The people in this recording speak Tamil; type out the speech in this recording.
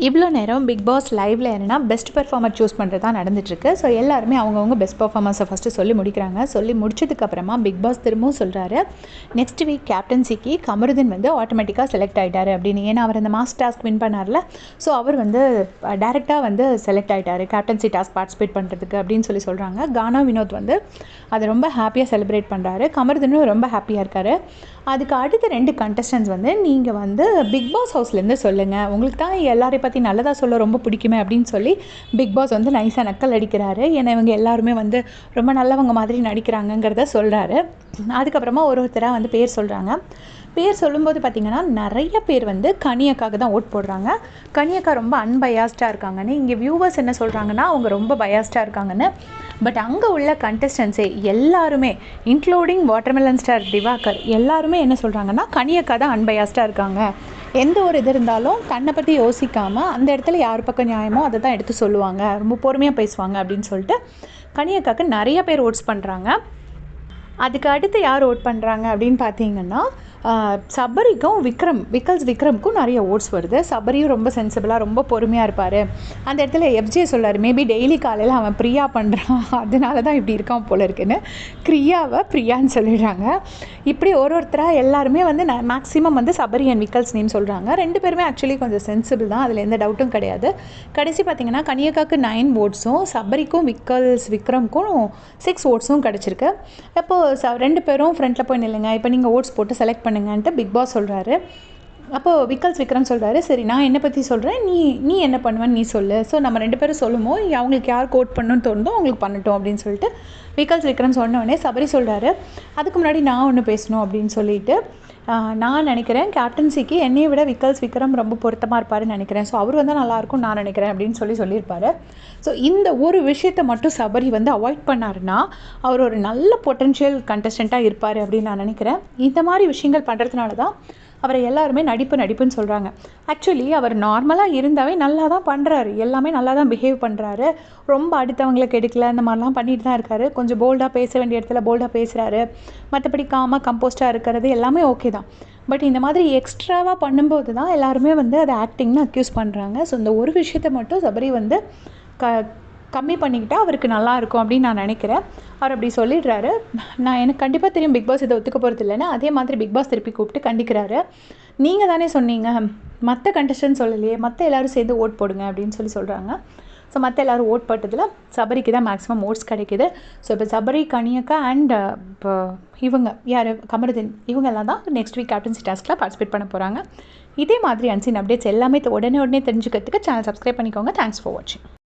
இவ்வளோ நேரம் பிக் பாஸ் லைவ்ல என்னன்னா பெஸ்ட் பெர்ஃபார்மர் சூஸ் பண்ணுறது தான் நடந்துட்டுருக்கு. ஸோ எல்லாருமே அவங்கவுங்க பெஸ்ட் பெர்ஃபார்மன்ஸை ஃபஸ்ட்டு சொல்லி முடிக்கிறாங்க. சொல்லி முடிச்சதுக்கப்புறமா பிக் பாஸ் திரும்பவும் சொல்கிறாரு, நெக்ஸ்ட் வீக் கேப்டன்சிக்கு கமருதீன் வந்து ஆட்டோமேட்டிக்காக செலக்ட் ஆகிட்டார் அப்படின்னு. ஏன்னா அவர் அந்த மாஸ்டர் டாஸ்க் வின் பண்ணார்ல, ஸோ அவர் வந்து டேரெக்டாக வந்து செலக்ட் ஆகிட்டார் கேப்டன்சி டாஸ்க் பார்ட்டிசிபேட் பண்ணுறதுக்கு அப்படின்னு சொல்கிறாங்க. கானா வினோத் வந்து அதை ரொம்ப ஹாப்பியாக செலிப்ரேட் பண்ணுறாரு. கமருதீனும் ரொம்ப ஹாப்பியாக இருக்கார். அதுக்கு அடுத்த 2 கண்டஸ்டன்ஸ் வந்து நீங்கள் வந்து பிக் பாஸ் ஹவுஸ்லேருந்து சொல்லுங்கள், உங்களுக்கு தான் எல்லாரையும் பற்றி நல்லதாக சொல்ல ரொம்ப பிடிக்குமே அப்படின்னு சொல்லி பிக் பாஸ் வந்து நைஸாக நக்கல் அடிக்கிறாரு. ஏன்னா இவங்க எல்லாருமே வந்து ரொம்ப நல்லவங்க மாதிரி நடிக்கிறாங்கங்கிறத சொல்கிறாரு. அதுக்கப்புறமா ஒருத்தராக வந்து பேர் சொல்கிறாங்க. பேர் சொல்லும்போது பார்த்திங்கன்னா நிறைய பேர் வந்து கனியக்காக தான் ஓட் போடுறாங்க. கனியக்கா ரொம்ப அன்பயாஸ்டாக இருக்காங்கன்னு. இங்கே வியூவர்ஸ் என்ன சொல்கிறாங்கன்னா அவங்க ரொம்ப பயாஸ்டாக இருக்காங்கன்னு. பட் அங்கே உள்ள கண்டஸ்டன்ஸே எல்லாருமே இன்க்ளூடிங் வாட்டர்மெலன் ஸ்டார் திவாகர் எல்லாருமே என்ன சொல்கிறாங்கன்னா கனியக்கா தான் அன்பயாஸ்டாக இருக்காங்க. எந்த ஒரு இது இருந்தாலும் தன்னை பற்றி யோசிக்காமல் அந்த இடத்துல யார் பக்கம் நியாயமோ அதை தான் எடுத்து சொல்லுவாங்க, ரொம்ப பொறுமையாக பேசுவாங்க அப்படின்னு சொல்லிட்டு கனியக்காக்கு நிறைய பேர் ஓட்ஸ் பண்ணுறாங்க. அதுக்கு அடுத்து யார் ஓட் பண்ணுறாங்க அப்படின்னு பார்த்தீங்கன்னா சபரிக்கும் விக்கல்ஸ் நிறைய ஓட்ஸ் வருது. சபரியும் ரொம்ப சென்சிபிளாக ரொம்ப பொறுமையாக இருப்பார். அந்த இடத்துல எஃப்ஜே சொல்லார், மேபி டெய்லி காலையில் அவன் பிரியா பண்ணுறான் அதனால தான் இப்படி இருக்கான் போல இருக்குன்னு கிரியாவை பிரியான்னு சொல்லிடுறாங்க. இப்படி ஒருத்தராக எல்லாருமே வந்து மேக்ஸிமம் வந்து சபரி அண்ட் விக்கல்ஸ் நேம் சொல்கிறாங்க. 2 பேருமே ஆக்சுவலி கொஞ்சம் சென்சிபிள் தான், அதில் எந்த டவுட்டும் கிடையாது. கடைசி பார்த்திங்கன்னா கனியக்காக்கு 9 ஓட்ஸும் சபரிக்கும் விக்ரம்க்கும் 6 ஓட்ஸும் கிடச்சிருக்கு. அப்போது 2 பேரும் ஃப்ரண்ட்டில் போய் நில்லுங்க, இப்போ நீங்கள் ஓட்ஸ் போட்டு செலக்ட் பண்ணுங்கன்ட்டு பிக் பாஸ் சொல்கிறாரு. அப்போது விக்ரம் சொல்கிறாரு, சரி நான் என்னை பற்றி சொல்கிறேன், நீ என்ன பண்ணுவேன்னு நீ சொல்லு. ஸோ நம்ம 2 பேரும் சொல்லும்போது அவங்களுக்கு யாருக்கு ஓட் பண்ணணும்னு தோணுதோ அவங்களுக்கு பண்ணட்டும் அப்படின்னு சொல்லிட்டு விக்ரம் சொன்னோடனே சபரி சொல்கிறாரு, அதுக்கு முன்னாடி நான் ஒன்று பேசணும் அப்படின்னு சொல்லிட்டு நான் நினைக்கிறேன் கேப்டன்சிக்கு என்னையை விட விக்ரம் ரொம்ப பொருத்தமாக இருப்பாருன்னு நினைக்கிறேன். ஸோ அவர் வந்தால் நல்லாயிருக்கும் நான் நினைக்கிறேன் அப்படின்னு சொல்லியிருப்பார். ஸோ இந்த ஒரு விஷயத்தை மட்டும் சபரி வந்து அவாய்ட் பண்ணாருன்னா அவர் ஒரு நல்ல பொட்டென்ஷியல் கண்டஸ்டண்ட்டாக இருப்பார் அப்படின்னு நான் நினைக்கிறேன். இந்த மாதிரி விஷயங்கள் பண்ணுறதுனால தான் அவரை எல்லாருமே நடிப்புன்னு சொல்கிறாங்க. ஆக்சுவலி அவர் நார்மலாக இருந்தாவே நல்லா தான் பண்ணுறாரு, எல்லாமே நல்லா தான் பிஹேவ் பண்ணுறாரு, ரொம்ப அடுத்தவங்களை கெடுக்கல, இந்த மாதிரிலாம் பண்ணிட்டு தான் இருக்காரு. கொஞ்சம் போல்டாக பேச வேண்டிய இடத்துல போல்டாக பேசுகிறாரு, மற்றபடி காமாக கம்போஸ்டாக இருக்கிறது எல்லாமே ஓகே தான். பட் இந்த மாதிரி எக்ஸ்ட்ராவாக பண்ணும்போது தான் எல்லாருமே வந்து அதை ஆக்டிங்னு அக்யூஸ் பண்ணுறாங்க. ஸோ இந்த ஒரு விஷயத்தை மட்டும் சபரி வந்து கம்மி பண்ணிக்கிட்டால் அவருக்கு நல்லாயிருக்கும் அப்படின்னு நான் நினைக்கிறேன். அவர் அப்படி சொல்லிடுறாரு. எனக்கு கண்டிப்பாக தெரியும் பிக் பாஸ் இதை ஒத்துக்க போகிறது இல்லைன்னா, அதே மாதிரி பிக் பாஸ் திருப்பி கூப்பிட்டு கண்டிக்கிறாரு. நீங்கள் தானே சொன்னீங்க, மற்ற கண்டஸ்டன்ட் சொல்லலையே, மற்ற எல்லோரும் சேர்ந்து ஓட் போடுங்க அப்படின்னு சொல்கிறாங்க. ஸோ மற்ற எல்லோரும் ஓட் போட்டதில் சபரிக்கு தான் மேக்ஸிமம் ஓட்ஸ் கிடைக்கிது. ஸோ இப்போ சபரி, கனியக்கா அண்ட் இப்போ இவங்க யார் கமருதீன் இவங்கெல்லாம் தான் நெக்ஸ்ட் வீக் கேப்டன்சி டாஸ்கில் பார்ட்டிசிபேட் பண்ண போகிறாங்க. இதே மாதிரி அன்சீன் அப்டேட்ஸ் எல்லாமே உடனே தெரிஞ்சுக்கிறதுக்கு சேனல் சப்ஸ்கிரைப் பண்ணிக்கோங்க. தேங்க்ஸ் ஃபார் வாட்சிங்.